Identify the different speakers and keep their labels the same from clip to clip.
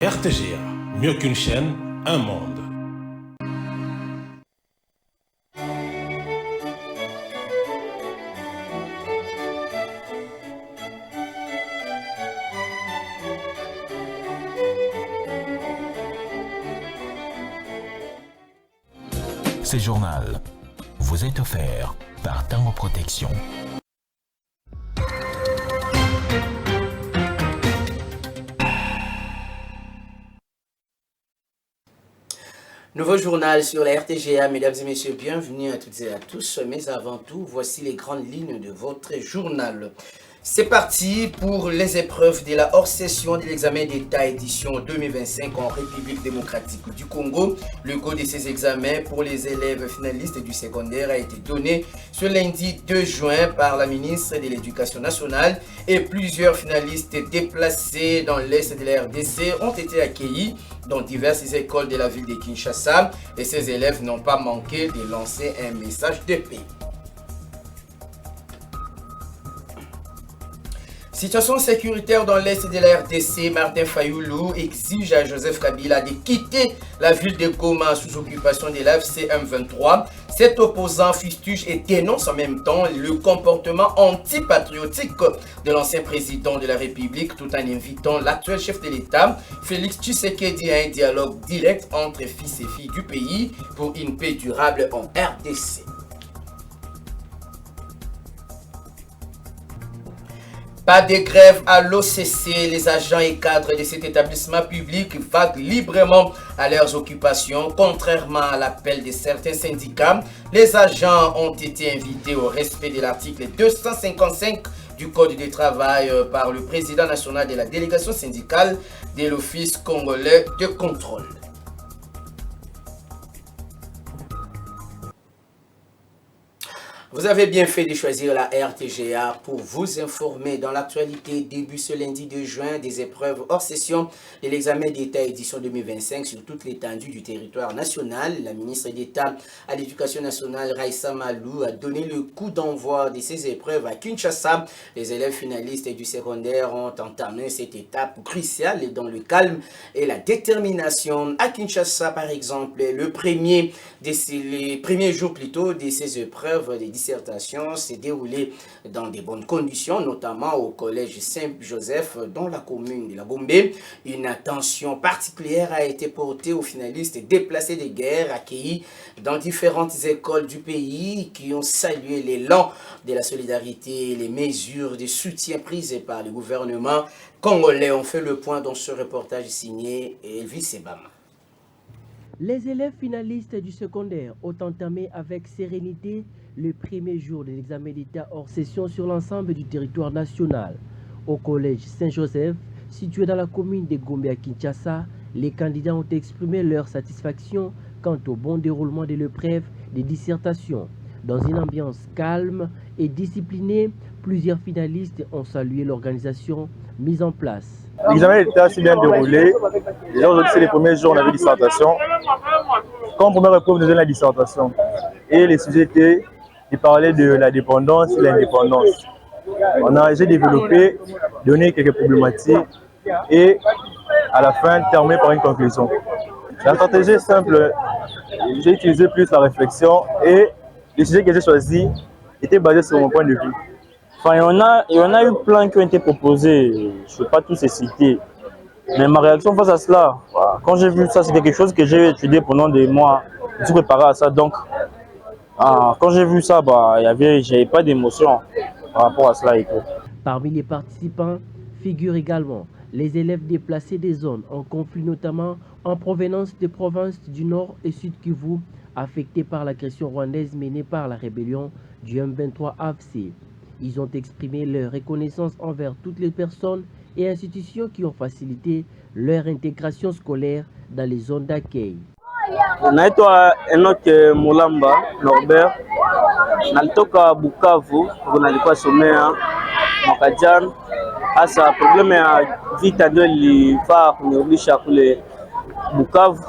Speaker 1: RTGA, mieux qu'une chaîne, un monde.
Speaker 2: Ce journal vous est offert par Tango Protection.
Speaker 3: Nouveau journal sur la RTGA, mesdames et messieurs, bienvenue à toutes et à tous. Mais avant tout, voici les grandes lignes de votre journal. C'est parti pour les épreuves de la hors-session de l'examen d'État édition 2025 en République démocratique du Congo. Le go de ces examens pour les élèves finalistes du secondaire a été donné ce lundi 2 juin par la ministre de l'Éducation nationale et plusieurs finalistes déplacés dans l'est de la RDC ont été accueillis dans diverses écoles de la ville de Kinshasa et ces élèves n'ont pas manqué de lancer un message de paix. Situation sécuritaire dans l'est de la RDC, Martin Fayoulou exige à Joseph Kabila de quitter la ville de Goma sous occupation de l'AFC M23. Cet opposant fustige et dénonce en même temps le comportement antipatriotique de l'ancien président de la République tout en invitant l'actuel chef de l'État, Félix Tshisekedi, à un dialogue direct entre fils et filles du pays pour une paix durable en RDC. Pas de grève à l'OCC, les agents et cadres de cet établissement public vaguent librement à leurs occupations. Contrairement à l'appel de certains syndicats, les agents ont été invités au respect de l'article 255 du Code du travail par le président national de la délégation syndicale de l'Office congolais de contrôle. Vous avez bien fait de choisir la RTGA pour vous informer dans l'actualité début ce lundi 2 juin des épreuves hors session de l'examen d'État édition 2025 sur toute l'étendue du territoire national. La ministre d'État à l'Éducation nationale, Raissa Malou, a donné le coup d'envoi de ces épreuves à Kinshasa. Les élèves finalistes du secondaire ont entamé cette étape cruciale dans le calme et la détermination. À Kinshasa, par exemple, les premiers jours plutôt de ces épreuves des dissertation s'est déroulée dans de bonnes conditions, notamment au collège Saint-Joseph dans la commune de la Gombe. Une attention particulière a été portée aux finalistes déplacés de guerre accueillis dans différentes écoles du pays qui ont salué l'élan de la solidarité et les mesures de soutien prises par le gouvernement congolais. On fait le point dans ce reportage signé Elvis Sebama.
Speaker 4: Les élèves finalistes du secondaire ont entamé avec sérénité le premier jour de l'examen d'État hors session sur l'ensemble du territoire national. Au collège Saint-Joseph, situé dans la commune de Gombe à Kinshasa, les candidats ont exprimé leur satisfaction quant au bon déroulement de l'épreuve des dissertations. Dans une ambiance calme et disciplinée, plusieurs finalistes ont salué l'organisation mise en place.
Speaker 5: L'examen d'État s'est bien déroulé. Déjà aujourd'hui, c'est les premiers jours, on avait dissertation. Comme première épreuve, nous avons la dissertation. Et les sujets étaient de parler de la dépendance et l'indépendance. J'ai développé, donné quelques problématiques et à la fin, terminé par une conclusion. La stratégie est simple. J'ai utilisé plus la réflexion et les sujets que j'ai choisis étaient basés sur mon point de vue.
Speaker 6: Enfin, il y en a eu plein qui ont été proposés, je ne peux pas tous les citer. Mais ma réaction face à cela, quand j'ai vu ça, c'est quelque chose que j'ai étudié pendant des mois, je me suis préparé à ça. Donc, quand j'ai vu ça, j'avais pas d'émotion par rapport à cela et tout.
Speaker 4: Parmi les participants figurent également les élèves déplacés des zones en conflit, notamment en provenance des provinces du Nord et Sud Kivu, affectés par l'agression rwandaise menée par la rébellion du M23 AFC. Ils ont exprimé leur reconnaissance envers toutes les personnes et institutions qui ont facilité leur intégration scolaire dans les zones d'accueil.
Speaker 7: Naitwa Enoch Mulamba Norbert, nalitoka Bukavu, nalikuwa somea mwaka jana. Hasa probleme ya vita ndio ilifaa kunirudisha kule Bukavu,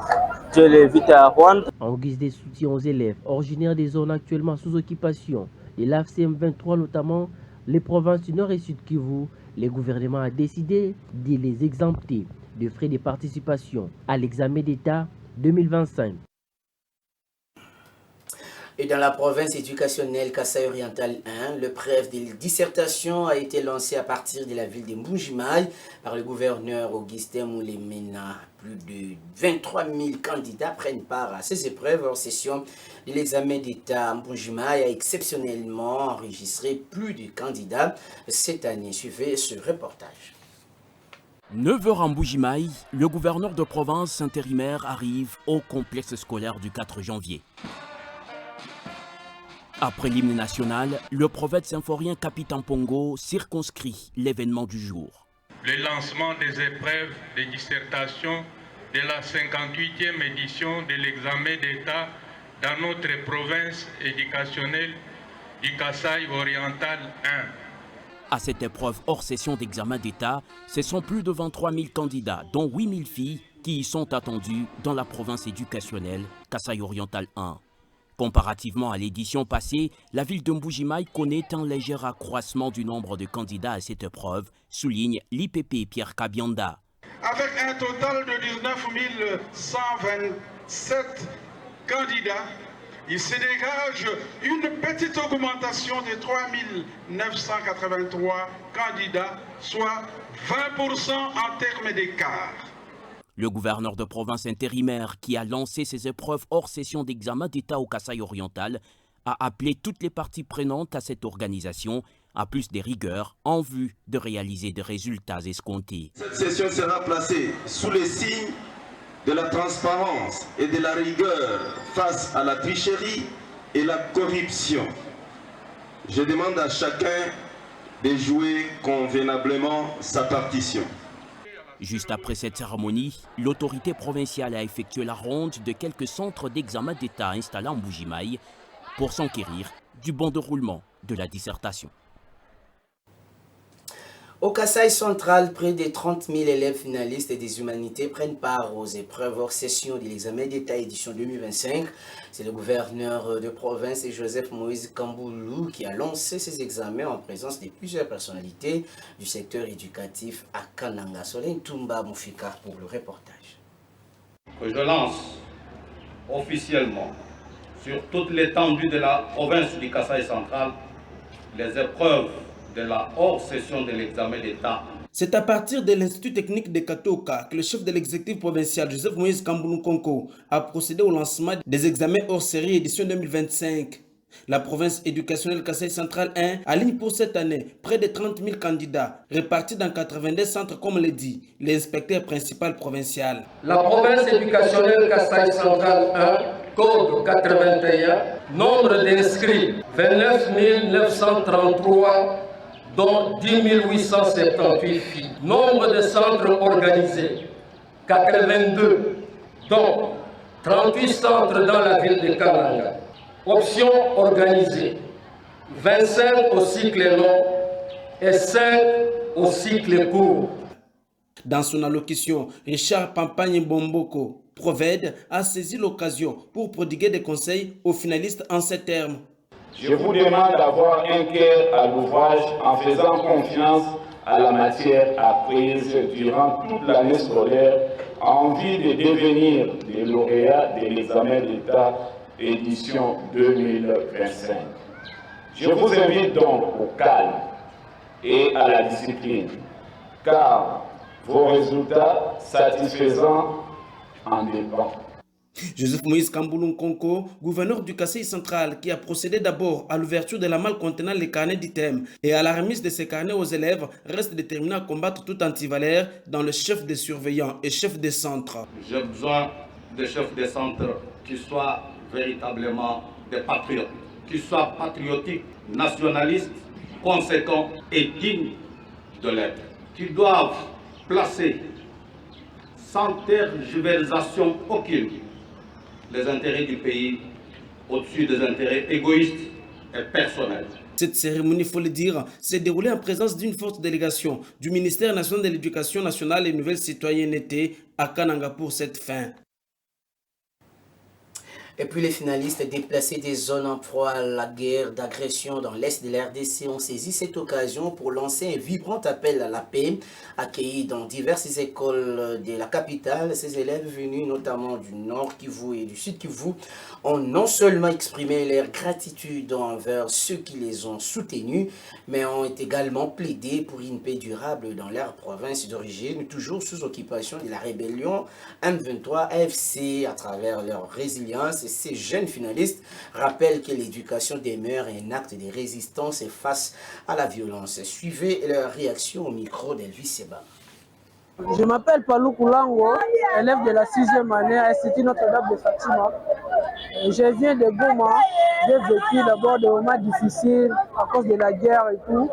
Speaker 7: ile vita ya Rwanda.
Speaker 4: En guise de soutien aux élèves originaires des zones actuellement sous occupation, et l'AFC M23 notamment, les provinces du Nord et Sud Kivu, le gouvernement a décidé de les exempter de frais de participation à l'examen d'État 2025.
Speaker 3: Et dans la province éducationnelle Kasaï-Oriental 1, l'épreuve de dissertation a été lancée à partir de la ville de Mbujimaï par le gouverneur Augustin Moulemena. Plus de 23 000 candidats prennent part à ces épreuves hors session de l'examen d'État. Mbujimaï a exceptionnellement enregistré plus de candidats cette année. Suivez ce reportage.
Speaker 8: 9h en Mbujimaï, le gouverneur de province intérimaire arrive au complexe scolaire du 4 janvier. Après l'hymne national, le prophète symphorien Capitaine Pongo circonscrit l'événement du jour.
Speaker 9: Le lancement des épreuves de dissertation de la 58e édition de l'examen d'État dans notre province éducationnelle du Kasaï-Oriental 1.
Speaker 8: À cette épreuve hors session d'examen d'État, ce sont plus de 23 000 candidats, dont 8 000 filles, qui y sont attendus dans la province éducationnelle Kasaï-Oriental 1. Comparativement à l'édition passée, la ville de Mbujimaï connaît un léger accroissement du nombre de candidats à cette épreuve, souligne l'IPP Pierre Kabianda.
Speaker 10: Avec un total de 19 127 candidats, il se dégage une petite augmentation de 3 983 candidats, soit 20% en termes d'écart.
Speaker 8: Le gouverneur de province intérimaire qui a lancé ces épreuves hors session d'examen d'État au Kasaï-Oriental a appelé toutes les parties prenantes à cette organisation à plus de rigueur en vue de réaliser des résultats escomptés.
Speaker 11: Cette session sera placée sous les signes de la transparence et de la rigueur face à la tricherie et la corruption. Je demande à chacun de jouer convenablement sa partition.
Speaker 8: Juste après cette cérémonie, l'autorité provinciale a effectué la ronde de quelques centres d'examen d'État installés en Mbujimaï pour s'enquérir du bon déroulement de la dissertation.
Speaker 3: Au Kasaï central, près de 30 000 élèves finalistes des humanités prennent part aux épreuves hors session de l'examen d'État édition 2025. C'est le gouverneur de province Joseph Moïse Kamboulou qui a lancé ces examens en présence de plusieurs personnalités du secteur éducatif à Kananga. Solène Toumba Moufika pour le reportage.
Speaker 12: Je lance officiellement sur toute l'étendue de la province du Kasaï central les épreuves de la hors-session de l'examen d'État.
Speaker 13: C'est à partir de l'Institut technique de Katoka que le chef de l'exécutif provincial Joseph Moïse Kamboulou Konko a procédé au lancement des examens hors série édition 2025. La province éducationnelle Kasaï central 1 aligne pour cette année près de 30 000 candidats répartis dans 82 centres comme le dit l'inspecteur principal provincial.
Speaker 14: La province éducationnelle Kasaï central 1, code 81, nombre d'inscrits 29 933, dont 10 878 filles. Nombre de centres organisés, 82, dont 38 centres dans la ville de Kananga. Options organisées, 25 au cycle long et 5 au cycle court.
Speaker 13: Dans son allocution, Richard Pampagne Bomboko, Proved, a saisi l'occasion pour prodiguer des conseils aux finalistes en ces termes.
Speaker 15: Je vous demande d'avoir un cœur à l'ouvrage en faisant confiance à la matière apprise durant toute l'année scolaire en vue de devenir des lauréats de l'examen d'État édition 2025. Je vous invite donc au calme et à la discipline, car vos résultats satisfaisants en dépendent.
Speaker 13: Joseph Moïse Kamboulou Konko, gouverneur du Kasaï central, qui a procédé d'abord à l'ouverture de la malle contenant les carnets d'items et à la remise de ces carnets aux élèves, reste déterminé à combattre tout antivalère dans le chef des surveillants et chef des centres.
Speaker 12: J'ai besoin de chefs de centre qui soient véritablement des patriotes, qui soient patriotiques, nationalistes, conséquents et dignes de l'être, qui doivent placer sans tergiversation aucune les intérêts du pays au-dessus des intérêts égoïstes et personnels.
Speaker 13: Cette cérémonie, il faut le dire, s'est déroulée en présence d'une forte délégation du ministère national de l'Éducation nationale et Nouvelle Citoyenneté à Kananga pour cette fin.
Speaker 3: Et puis les finalistes déplacés des zones en proie à la guerre d'agression dans l'est de la RDC ont saisi cette occasion pour lancer un vibrant appel à la paix. Accueillis dans diverses écoles de la capitale, ces élèves venus notamment du Nord Kivu et du Sud Kivu ont non seulement exprimé leur gratitude envers ceux qui les ont soutenus, mais ont également plaidé pour une paix durable dans leur province d'origine, toujours sous occupation de la rébellion M23 AFC. À travers leur résilience, ces jeunes finalistes rappellent que l'éducation demeure un acte de résistance face à la violence. Suivez leur réaction au micro d'Elvis Seba.
Speaker 16: Je m'appelle Palou Koulango, élève de la 6e année à l'Institut Notre-Dame de Fatima. Je viens de Goma. J'ai vécu d'abord des moments difficiles à cause de la guerre et tout,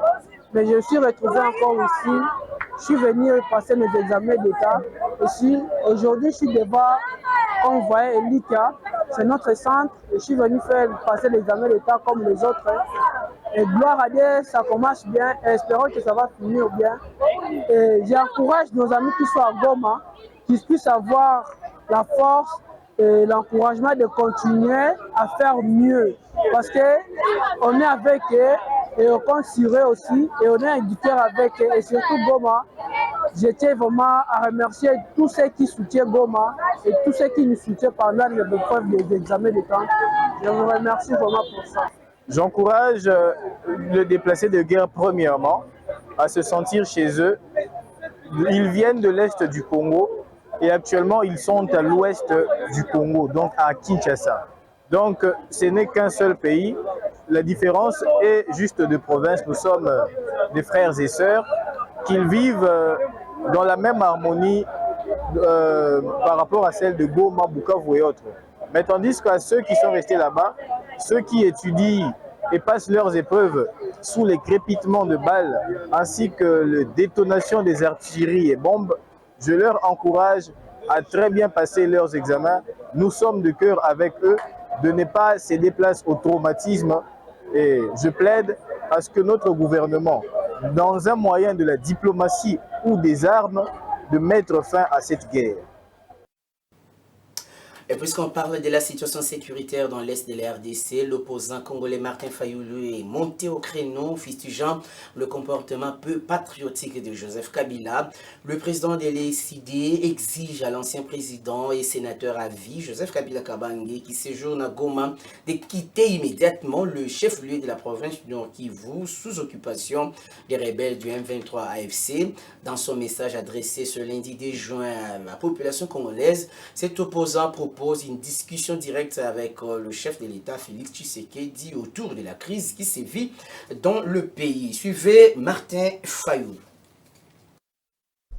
Speaker 16: mais je suis retrouvé encore ici. Je suis venu passer mes examens d'État. Aujourd'hui, je suis devant, comme vous voyez, Elika. C'est notre centre. Et je suis venu faire passer l'examen d'État comme les autres. Et gloire à Dieu, ça commence bien. Et espérons que ça va finir bien. Et j'encourage nos amis qui sont à Goma, qu'ils puissent avoir la force et l'encouragement de continuer à faire mieux. Parce qu'on est avec eux et on compte sur eux aussi. Et on est éduqués avec eux. Et surtout Goma, je tiens vraiment à remercier tous ceux qui soutiennent Goma et tous ceux qui nous soutiennent pendant les épreuves des examens de temps. Je vous remercie vraiment pour ça.
Speaker 5: J'encourage le déplacé de guerre premièrement à se sentir chez eux. Ils viennent de l'est du Congo et actuellement ils sont à l'ouest du Congo, donc à Kinshasa. Donc ce n'est qu'un seul pays. La différence est juste de province. Nous sommes des frères et sœurs, qu'ils vivent dans la même harmonie par rapport à celle de Goma, Bukavu et autres. Mais tandis qu'à ceux qui sont restés là-bas, ceux qui étudient et passent leurs épreuves sous les crépitements de balles ainsi que les détonations des artilleries et bombes, je leur encourage à très bien passer leurs examens. Nous sommes de cœur avec eux, de ne pas céder place au traumatisme. Et je plaide à ce que notre gouvernement, dans un moyen de la diplomatie ou des armes, de mettre fin à cette guerre.
Speaker 3: Et puisqu'on parle de la situation sécuritaire dans l'est de la RDC, l'opposant congolais Martin Fayoulou est monté au créneau, fustigeant le comportement peu patriotique de Joseph Kabila. Le président de l'ECD exige à l'ancien président et sénateur à vie, Joseph Kabila Kabange, qui séjourne à Goma, de quitter immédiatement le chef-lieu de la province du Nord Kivu sous occupation des rebelles du M23 AFC. Dans son message adressé ce lundi 2 juin à la population congolaise, cet opposant propose une discussion directe avec le chef de l'État, Félix Tshisekedi, autour de la crise qui sévit dans le pays. Suivez Martin Fayoulou.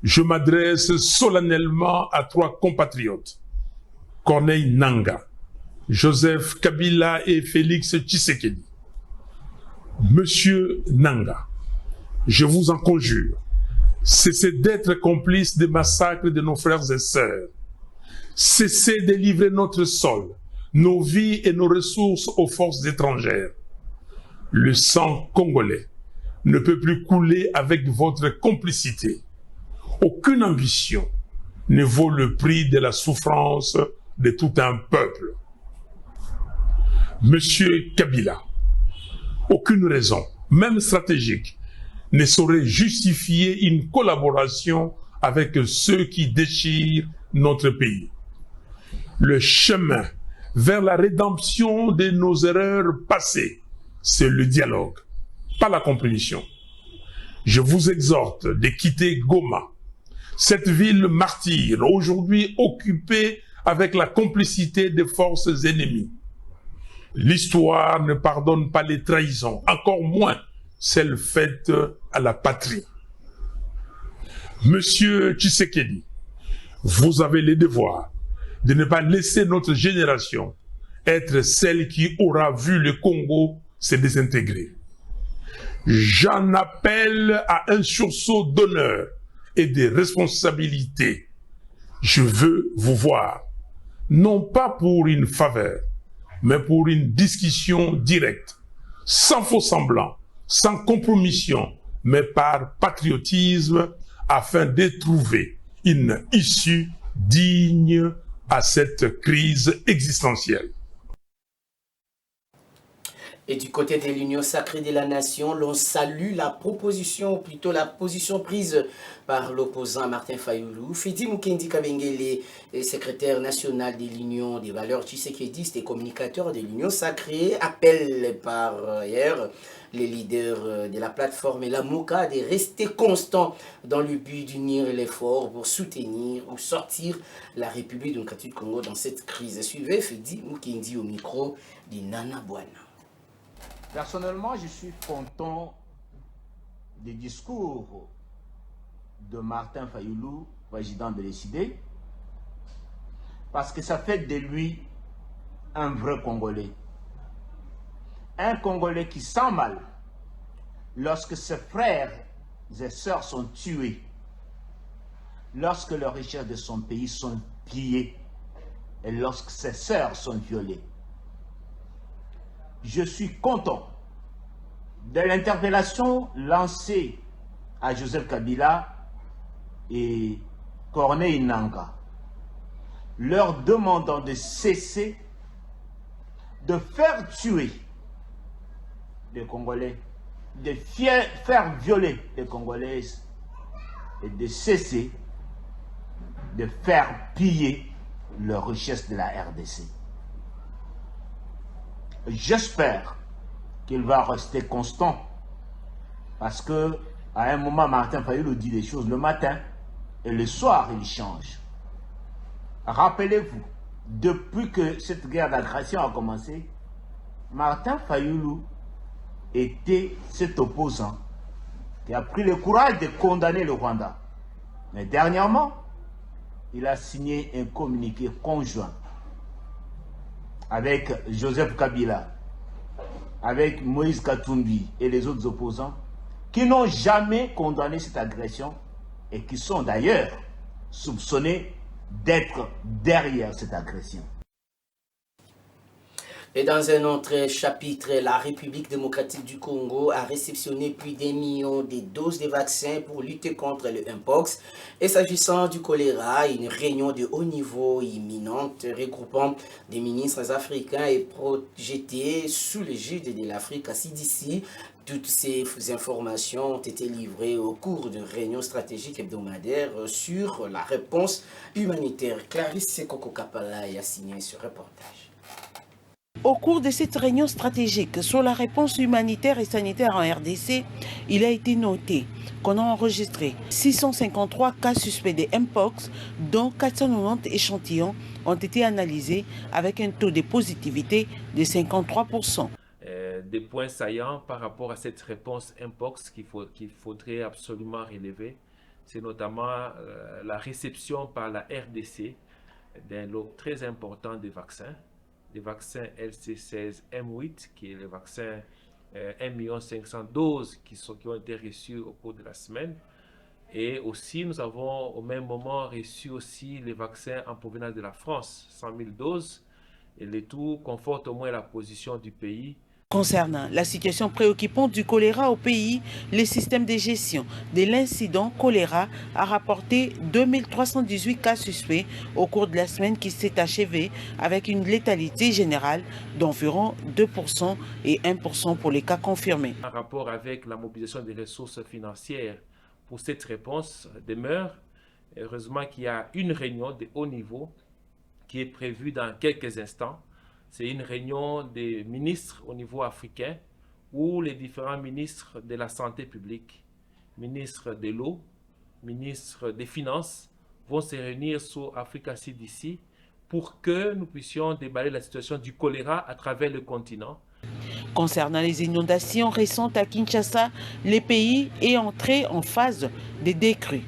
Speaker 17: Je m'adresse solennellement à 3 compatriotes, Corneille Nangaa, Joseph Kabila et Félix Tshisekedi. Monsieur Nangaa, je vous en conjure, cessez d'être complice des massacres de nos frères et sœurs. Cessez de livrer notre sol, nos vies et nos ressources aux forces étrangères. Le sang congolais ne peut plus couler avec votre complicité. Aucune ambition ne vaut le prix de la souffrance de tout un peuple. Monsieur Kabila, aucune raison, même stratégique, ne saurait justifier une collaboration avec ceux qui déchirent notre pays. Le chemin vers la rédemption de nos erreurs passées, c'est le dialogue, pas la compétition. Je vous exhorte de quitter Goma, cette ville martyre, aujourd'hui occupée avec la complicité des forces ennemies. L'histoire ne pardonne pas les trahisons, encore moins celles faites à la patrie. Monsieur Tshisekedi, vous avez le devoir de ne pas laisser notre génération être celle qui aura vu le Congo se désintégrer. J'en appelle à un sursaut d'honneur et de responsabilité. Je veux vous voir, non pas pour une faveur, mais pour une discussion directe, sans faux semblant, sans compromission, mais par patriotisme, afin de trouver une issue digne à cette crise existentielle.
Speaker 3: Et du côté de l'Union sacrée de la nation, l'on salue la proposition, ou plutôt la position prise par l'opposant Martin Fayoulou. Fidi Mukendi Kabengele, secrétaire national de l'Union des valeurs tshisekidistes et communicateur de l'Union sacrée, appelle par ailleurs les leaders de la plateforme et la MOCA de rester constants dans le but d'unir l'effort pour soutenir ou sortir la République démocratique du Congo dans cette crise. Suivez Fidi Mukendi au micro de Nana Bwana.
Speaker 18: Personnellement, je suis content des discours de Martin Fayoulou, président de l'ECD, parce que ça fait de lui un vrai Congolais. Un Congolais qui sent mal lorsque ses frères et sœurs sont tués, lorsque les richesses de son pays sont pillées et lorsque ses sœurs sont violées. Je suis content de l'interpellation lancée à Joseph Kabila et Corneille Nangaa, leur demandant de cesser de faire tuer les Congolais, de faire violer les Congolais et de cesser de faire piller leurs richesses de la RDC. J'espère qu'il va rester constant parce que à un moment, Martin Fayoulou dit des choses le matin et le soir, il change. Rappelez-vous, depuis que cette guerre d'agression a commencé, Martin Fayoulou était cet opposant qui a pris le courage de condamner le Rwanda. Mais dernièrement, il a signé un communiqué conjoint avec Joseph Kabila, avec Moïse Katumbi et les autres opposants qui n'ont jamais condamné cette agression et qui sont d'ailleurs soupçonnés d'être derrière cette agression.
Speaker 3: Et dans un autre chapitre, la République démocratique du Congo a réceptionné plus d'1 million de doses de vaccins pour lutter contre le Mpox. Et s'agissant du choléra, une réunion de haut niveau imminente regroupant des ministres africains est projetée sous l'égide de l'Afrique CDC. Toutes ces informations ont été livrées au cours d'une réunion stratégique hebdomadaire sur la réponse humanitaire. Clarisse Sekoko Kapala a signé ce reportage.
Speaker 19: Au cours de cette réunion stratégique sur la réponse humanitaire et sanitaire en RDC, il a été noté qu'on a enregistré 653 cas suspects de Mpox, dont 490 échantillons ont été analysés avec un taux de positivité de 53%.
Speaker 20: Des points saillants par rapport à cette réponse Mpox qu'il faudrait absolument relever, c'est notamment la réception par la RDC d'un lot très important de vaccins. Des vaccins LC16M8, qui est le vaccin 1 500 000 doses qui ont été reçues au cours de la semaine. Et aussi, nous avons au même moment reçu aussi les vaccins en provenance de la France, 100 000 doses. Et le tout conforte au moins la position du pays.
Speaker 19: Concernant la situation préoccupante du choléra au pays, le système de gestion de l'incident choléra a rapporté 2318 cas suspects au cours de la semaine qui s'est achevée avec une létalité générale d'environ 2% et 1% pour les cas confirmés.
Speaker 20: En rapport avec la mobilisation des ressources financières pour cette réponse demeure, heureusement qu'il y a une réunion de haut niveau qui est prévue dans quelques instants. C'est une réunion des ministres au niveau africain où les différents ministres de la santé publique, ministres de l'eau, ministres des finances vont se réunir sur Africa CDC pour que nous puissions déballer la situation du choléra à travers le continent.
Speaker 19: Concernant les inondations récentes à Kinshasa, le pays est entré en phase de décrue.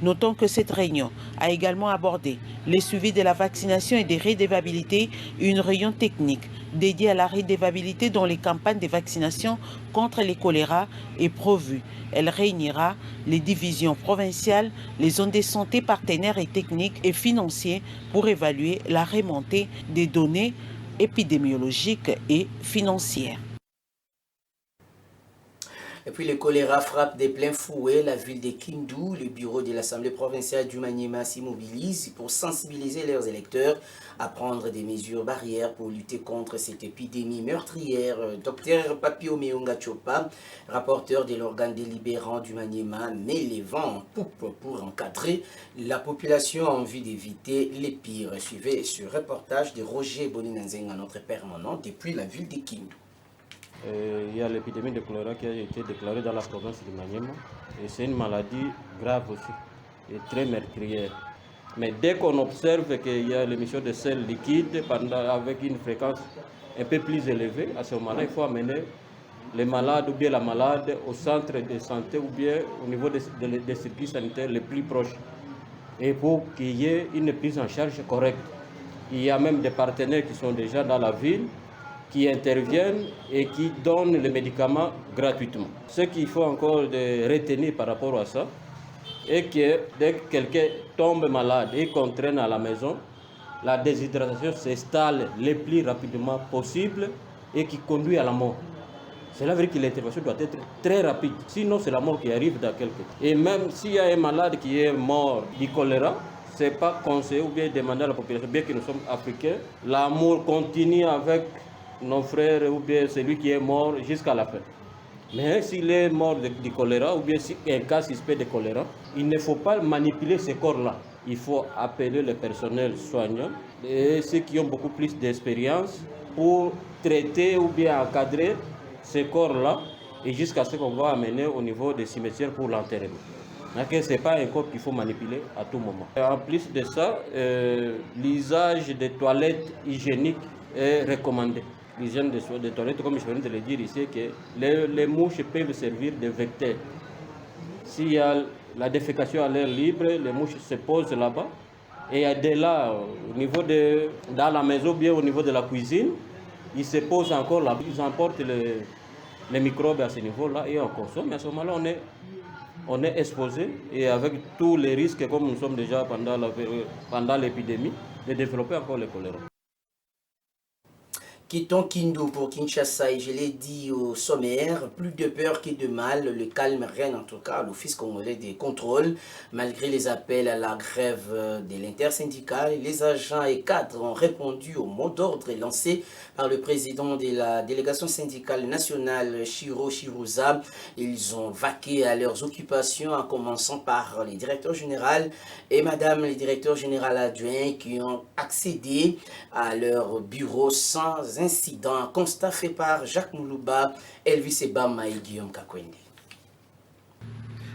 Speaker 19: Notons que cette réunion a également abordé le suivi de la vaccination et des redevabilités, une réunion technique dédiée à la redevabilité dont les campagnes de vaccination contre le choléra est prévue. Elle réunira les divisions provinciales, les zones de santé partenaires et techniques et financiers pour évaluer la remontée des données épidémiologiques et financières.
Speaker 3: Et puis le choléra frappe des pleins fouets la ville de Kindu. Le bureau de l'Assemblée provinciale du Maniema s'y mobilise pour sensibiliser leurs électeurs à prendre des mesures barrières pour lutter contre cette épidémie meurtrière. Dr Papio Meonga Chopa, rapporteur de l'organe délibérant du Maniema, met les vents en poupe pour encadrer la population en vue d'éviter les pires. Suivez ce reportage de Roger Boninanzenga, notre permanent, depuis la ville de Kindu.
Speaker 21: Il y a l'épidémie de choléra qui a été déclarée dans la province du Maniema. Et c'est une maladie grave aussi et très meurtrière. Mais dès qu'on observe qu'il y a l'émission de sel liquide avec une fréquence un peu plus élevée, à ce moment-là, il faut amener les malades ou bien la malade au centre de santé ou bien au niveau des circuits sanitaires les plus proches. Et pour qu'il y ait une prise en charge correcte. Il y a même des partenaires qui sont déjà dans la ville, qui interviennent et qui donnent les médicaments gratuitement. Ce qu'il faut encore retenir par rapport à ça, est que dès que quelqu'un tombe malade et qu'on traîne à la maison, la déshydratation s'installe le plus rapidement possible et qui conduit à la mort. Cela veut dire que l'intervention doit être très rapide, sinon c'est la mort qui arrive dans quelques temps. Et même s'il y a un malade qui est mort du choléra, ce n'est pas conseillé ou bien demander à la population, bien que nous sommes africains, l'amour continue avec nos frères ou bien celui qui est mort jusqu'à la fin. Mais s'il est mort du choléra ou bien si un cas suspect de choléra, il ne faut pas manipuler ces corps-là. Il faut appeler le personnel soignant et ceux qui ont beaucoup plus d'expérience pour traiter ou bien encadrer ces corps-là et jusqu'à ce qu'on va amener au niveau des cimetières pour l'enterrement. Ce n'est pas un corps qu'il faut manipuler à tout moment. En plus de ça, l'usage des toilettes hygiéniques est recommandé. L'hygiène des toilettes, comme je viens de le dire ici, que les mouches peuvent servir de vecteurs. S'il y a la défécation à l'air libre, les mouches se posent là-bas. Et de là, au niveau dans la maison, bien au niveau de la cuisine, ils se posent encore là, ils emportent les microbes à ce niveau-là et on consomme. Mais à ce moment-là, on est exposé et avec tous les risques, comme nous sommes déjà pendant l'épidémie, de développer encore le choléra.
Speaker 3: Quittons Kindu pour Kinshasa et je l'ai dit au sommaire, plus de peur que de mal, le calme règne en tout cas à l'Office congolais des contrôles. Malgré les appels à la grève de l'intersyndicale, les agents et cadres ont répondu au mot d'ordre lancé par le président de la délégation syndicale nationale, Chiro Chirouza. Ils ont vaqué à leurs occupations en commençant par les directeurs généraux et madame les directeurs généraux adjoints qui ont accédé à leur bureau sans incident. Constat fait par Jacques Moulouba, Elvis Ebama et Guillaume Kakwende.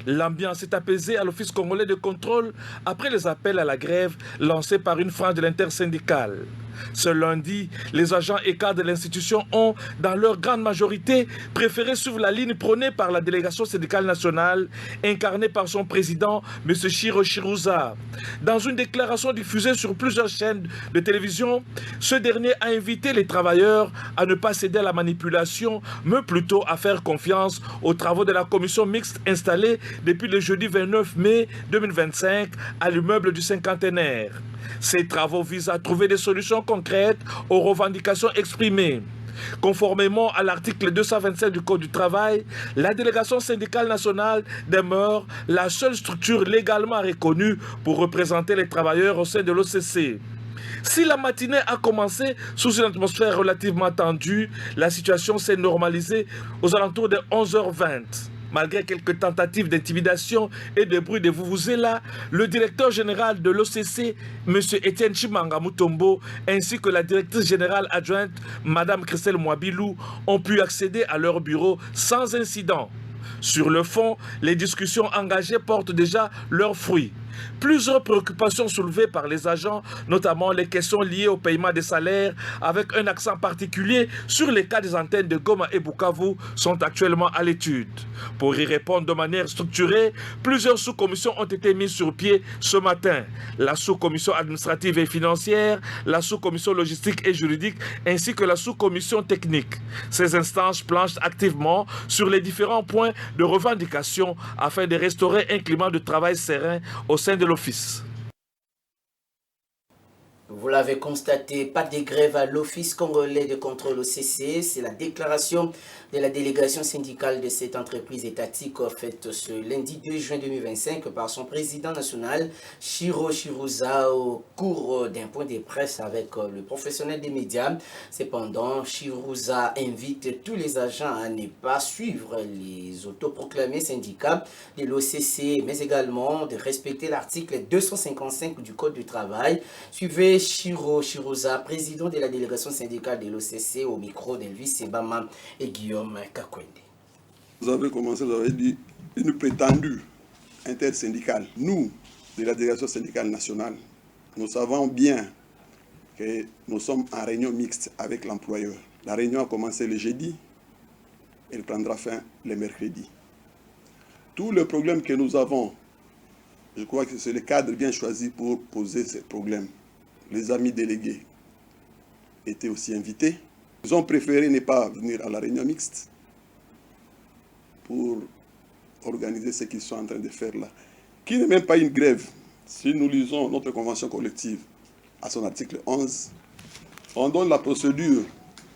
Speaker 22: L'ambiance est apaisée à l'Office congolais de contrôle après les appels à la grève lancés par une frange de l'intersyndicale. Ce lundi, les agents et cadres de l'institution ont, dans leur grande majorité, préféré suivre la ligne prônée par la délégation syndicale nationale, incarnée par son président, M. Chiro Chirouza. Dans une déclaration diffusée sur plusieurs chaînes de télévision, ce dernier a invité les travailleurs à ne pas céder à la manipulation, mais plutôt à faire confiance aux travaux de la commission mixte installée depuis le jeudi 29 mai 2025 à l'immeuble du cinquantenaire. Ces travaux visent à trouver des solutions concrètes aux revendications exprimées. Conformément à l'article 227 du Code du travail, la délégation syndicale nationale demeure la seule structure légalement reconnue pour représenter les travailleurs au sein de l'OCC. Si la matinée a commencé sous une atmosphère relativement tendue, la situation s'est normalisée aux alentours de 11h20. Malgré quelques tentatives d'intimidation et de bruit de vuvuzela, le directeur général de l'OCC, M. Etienne Chimanga Mutombo, ainsi que la directrice générale adjointe, Mme Christelle Mouabilou, ont pu accéder à leur bureau sans incident. Sur le fond, les discussions engagées portent déjà leurs fruits. Plusieurs préoccupations soulevées par les agents, notamment les questions liées au paiement des salaires, avec un accent particulier sur les cas des antennes de Goma et Bukavu, sont actuellement à l'étude. Pour y répondre de manière structurée, plusieurs sous-commissions ont été mises sur pied ce matin. La sous-commission administrative et financière, la sous-commission logistique et juridique, ainsi que la sous-commission technique. Ces instances planchent activement sur les différents points de revendication afin de restaurer un climat de travail serein au sein de l'Office.
Speaker 3: Vous l'avez constaté, pas de grève à l'Office congolais de contrôle OCC. C'est la déclaration de la délégation syndicale de cette entreprise étatique faite ce lundi 2 juin 2025 par son président national, Chiro Chirouza, au cours d'un point de presse avec le professionnel des médias. Cependant, Chirouza invite tous les agents à ne pas suivre les autoproclamés syndicats de l'OCC, mais également de respecter l'article 255 du Code du travail. Suivez Chiro Chirouza, président de la délégation syndicale de l'OCC, au micro d'Elvis Sebama et Guillaume Kakwende.
Speaker 1: Vous avez commencé, vous avez dit une prétendue intersyndicale. Nous, de la délégation syndicale nationale, nous savons bien que nous sommes en réunion mixte avec l'employeur. La réunion a commencé le jeudi, elle prendra fin le mercredi. Tous les problèmes que nous avons, je crois que c'est le cadre bien choisi pour poser ces problèmes. Les amis délégués étaient aussi invités. Ils ont préféré ne pas venir à la réunion mixte pour organiser ce qu'ils sont en train de faire là, qui n'est même pas une grève. Si nous lisons notre convention collective à son article 11, on donne la procédure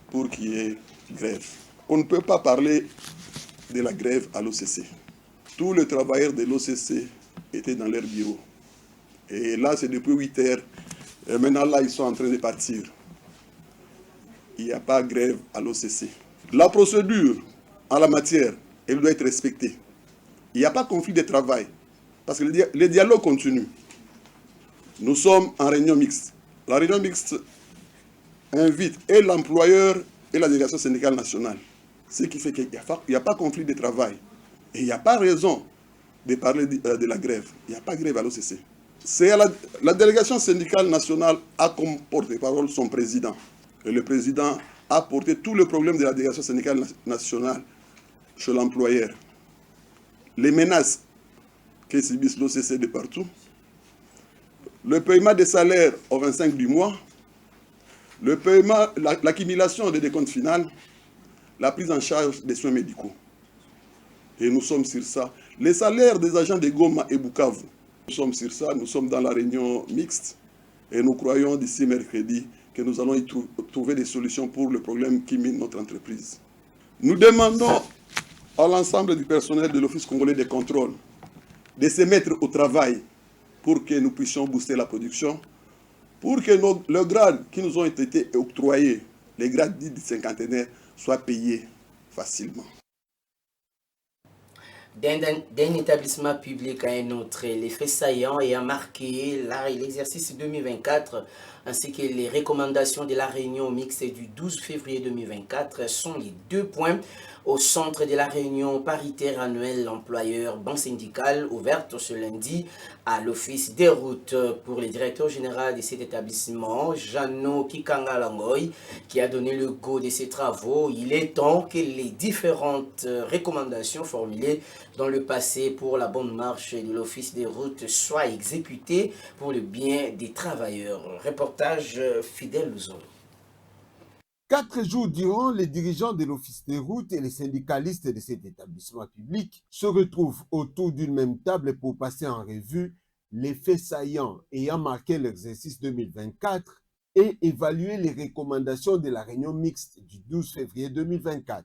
Speaker 1: pour qu'il y ait grève. On ne peut pas parler de la grève à l'OCC. Tous les travailleurs de l'OCC étaient dans leur bureau. Et là, c'est depuis 8 heures. Et maintenant, là, ils sont en train de partir. Il n'y a pas de grève à l'OCC. La procédure en la matière, elle doit être respectée. Il n'y a pas de conflit de travail. Parce que le dialogue continue. Nous sommes en réunion mixte. La réunion mixte invite et l'employeur et la délégation syndicale nationale. Ce qui fait qu'il n'y a pas de conflit de travail. Et il n'y a pas raison de parler de la grève. Il n'y a pas de grève à l'OCC. C'est la délégation syndicale nationale a comme porte-parole son président. Et le président a porté tous les problèmes de la délégation syndicale nationale chez l'employeur. Les menaces que subissent l'OCC de partout, le paiement des salaires au 25 du mois, le paiement, l'accumulation des décomptes finales, la prise en charge des soins médicaux. Et nous sommes sur ça. Les salaires des agents de Goma et Bukavu, nous sommes sur ça, nous sommes dans la réunion mixte et nous croyons d'ici mercredi que nous allons y trouver des solutions pour le problème qui mine notre entreprise. Nous demandons à l'ensemble du personnel de l'Office congolais de contrôle de se mettre au travail pour que nous puissions booster la production, pour que les grades qui nous ont été octroyés, les grades dits de cinquantenaire, soient payés facilement.
Speaker 3: D'un établissement public à un autre, les faits saillants ayant marqué l'exercice 2024 ainsi que les recommandations de la réunion mixte du 12 février 2024 sont les 2 points au centre de la réunion paritaire annuelle employeur-banque syndicale ouverte ce lundi à l'Office des routes pour le directeur général de cet établissement, Jano Kikanga Langoy, qui a donné le go de ces travaux. Il est temps que les différentes recommandations formulées dans le passé pour la bonne marche de l'Office des routes soient exécutées pour le bien des travailleurs. Reportage Fidèle Luzon.
Speaker 2: 4 jours durant, les dirigeants de l'Office des routes et les syndicalistes de cet établissement public se retrouvent autour d'une même table pour passer en revue les faits saillants ayant marqué l'exercice 2024 et évaluer les recommandations de la réunion mixte du 12 février 2024.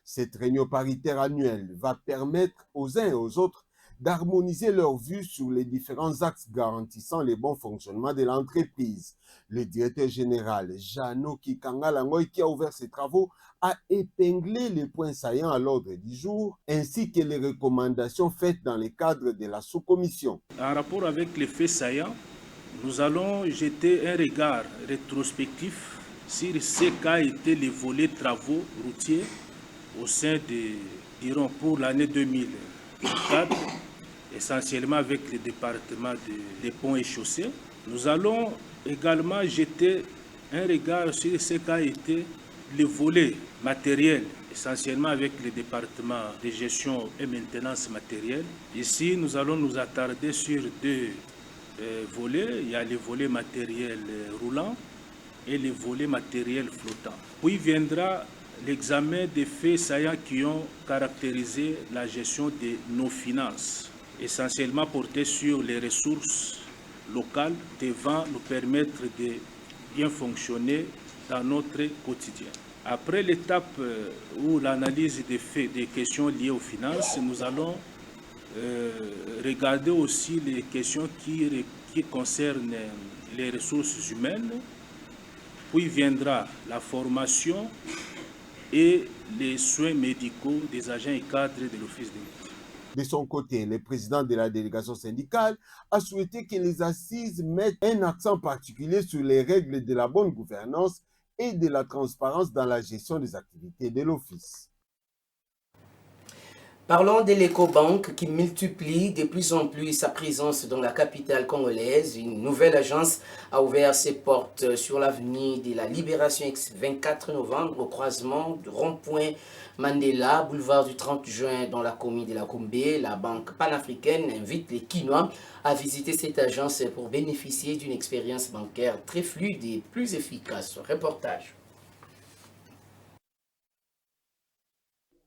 Speaker 2: Cette réunion paritaire annuelle va permettre aux uns et aux autres d'harmoniser leurs vues sur les différents axes garantissant le bon fonctionnement de l'entreprise. Le directeur général, Jano Kikanga Langoy, qui a ouvert ses travaux, a épinglé les points saillants à l'ordre du jour, ainsi que les recommandations faites dans le cadre de la sous-commission.
Speaker 23: En rapport avec les faits saillants, nous allons jeter un regard rétrospectif sur ce qu'a été les volets travaux routiers au sein dirons pour l'année 2004, essentiellement avec le département des ponts et chaussées. Nous allons également jeter un regard sur ce qu'a été le volet matériel, essentiellement avec le département de gestion et maintenance matérielle. Ici, nous allons nous attarder sur 2 volets. Il y a le volet matériel roulant et le volet matériel flottant. Puis viendra l'examen des faits saillants qui ont caractérisé la gestion de nos finances, essentiellement porté sur les ressources locales devant nous permettre de bien fonctionner dans notre quotidien. Après l'étape où l'analyse des faits, des questions liées aux finances, nous allons regarder aussi les questions qui concernent les ressources humaines, puis viendra la formation et les soins médicaux des agents et cadres de l'Office de l'État.
Speaker 2: De son côté, le président de la délégation syndicale a souhaité que les assises mettent un accent particulier sur les règles de la bonne gouvernance et de la transparence dans la gestion des activités de l'Office.
Speaker 3: Parlons de l'Ecobank qui multiplie de plus en plus sa présence dans la capitale congolaise. Une nouvelle agence a ouvert ses portes sur l'avenue de la Libération 24 novembre au croisement du rond-point Mandela, boulevard du 30 juin dans la commune de la Gombe. La banque panafricaine invite les Kinois à visiter cette agence pour bénéficier d'une expérience bancaire très fluide et plus efficace. Reportage.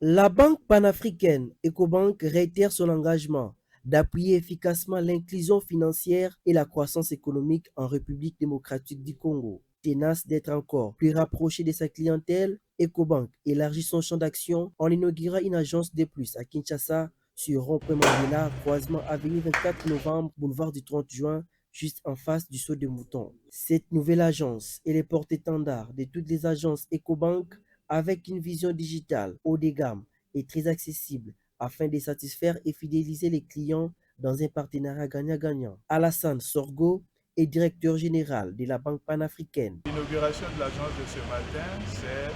Speaker 4: La banque panafricaine Ecobank réitère son engagement d'appuyer efficacement l'inclusion financière et la croissance économique en République démocratique du Congo. Tenace d'être encore plus rapprochée de sa clientèle, Ecobank élargit son champ d'action en inaugurant une agence de plus à Kinshasa sur rond-point Mandela, croisement avenue 24 novembre, boulevard du 30 juin, juste en face du saut de mouton. Cette nouvelle agence est le porte-étendard de toutes les agences Ecobank avec une vision digitale haut de gamme et très accessible afin de satisfaire et fidéliser les clients dans un partenariat gagnant-gagnant. Alassane Sorgo est directeur général de la Banque panafricaine.
Speaker 6: L'inauguration de l'agence de ce matin, c'est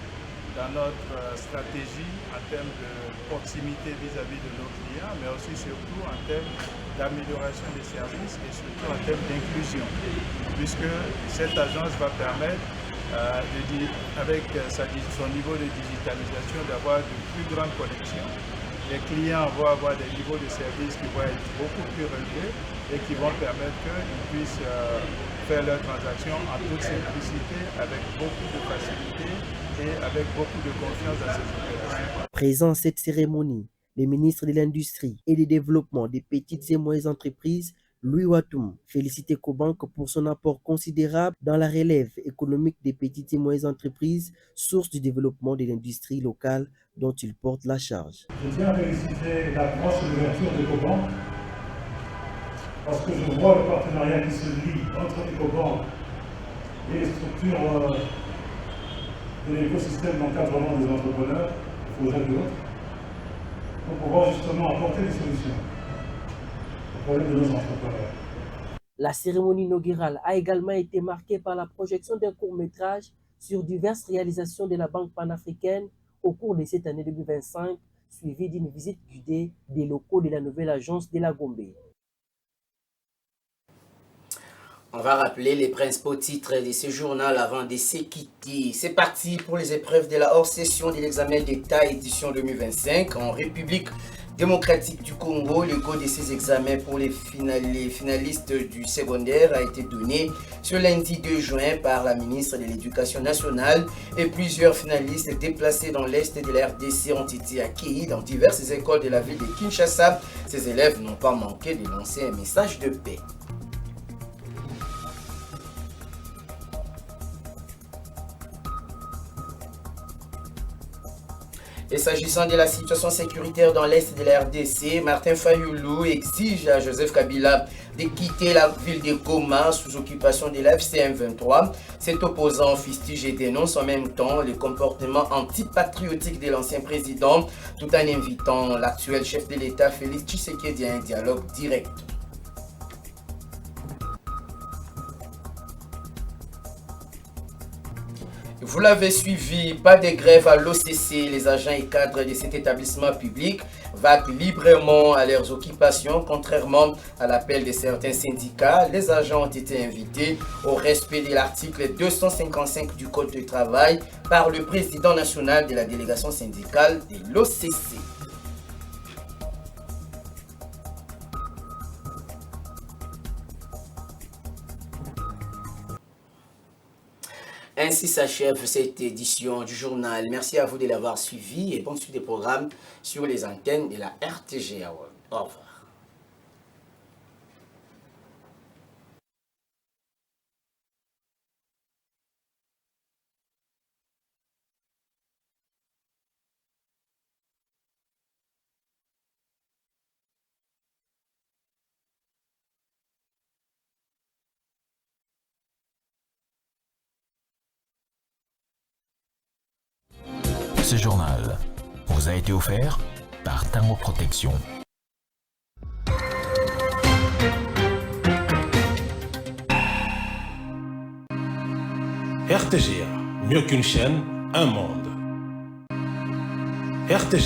Speaker 6: dans notre stratégie en termes de proximité vis-à-vis de nos clients, mais aussi surtout en termes d'amélioration des services et surtout en termes d'inclusion, puisque cette agence va permettre avec son niveau de digitalisation, d'avoir de plus grandes connexions. Les clients vont avoir des niveaux de services qui vont être beaucoup plus relevés et qui vont permettre qu'ils puissent faire leurs transactions en toute simplicité, avec beaucoup de facilité et avec beaucoup de confiance dans ces opérations.
Speaker 4: Présent à cette cérémonie, le ministre de l'Industrie et du Développement des petites et moyennes entreprises, Louis Watoum, félicite Ecobank pour son apport considérable dans la relève économique des petites et moyennes entreprises, source du développement de l'industrie locale dont il porte la charge.
Speaker 7: Je tiens à féliciter l'approche de l'ouverture d'Ecobank parce que je vois le partenariat qui se lie entre Ecobank et les structures de l'écosystème d'encadrement des entrepreneurs, il faut de l'autre, pour pouvoir justement apporter des solutions.
Speaker 4: La cérémonie inaugurale a également été marquée par la projection d'un court-métrage sur diverses réalisations de la Banque panafricaine au cours de cette année 2025, suivie d'une visite guidée des locaux de la nouvelle agence de la Gombe.
Speaker 3: On va rappeler les principaux titres de ce journal avant de se quitter. C'est parti pour les épreuves de la hors-session de l'examen d'État édition 2025 en République démocratique du Congo. Le go de ces examens pour les finalistes du secondaire a été donné ce lundi 2 juin par la ministre de l'Éducation nationale et plusieurs finalistes déplacés dans l'est de la RDC ont été accueillis dans diverses écoles de la ville de Kinshasa. Ces élèves n'ont pas manqué de lancer un message de paix. Et s'agissant de la situation sécuritaire dans l'est de la RDC, Martin Fayulu exige à Joseph Kabila de quitter la ville de Goma sous occupation de la FCM 23. Cet opposant fustige et dénonce en même temps le comportement antipatriotique de l'ancien président, tout en invitant l'actuel chef de l'État, Félix Tshisekedi, à un dialogue direct. Vous l'avez suivi, pas de grève à l'OCC. Les agents et cadres de cet établissement public vaquent librement à leurs occupations. Contrairement à l'appel de certains syndicats, les agents ont été invités au respect de l'article 255 du Code du travail par le président national de la délégation syndicale de l'OCC. Ainsi s'achève cette édition du journal. Merci à vous de l'avoir suivi et bonne suite des programmes sur les antennes de la RTGA. Au revoir.
Speaker 9: Ce journal vous a été offert par Tango Protection.
Speaker 10: RTGA, mieux qu'une chaîne, un monde. RTGA.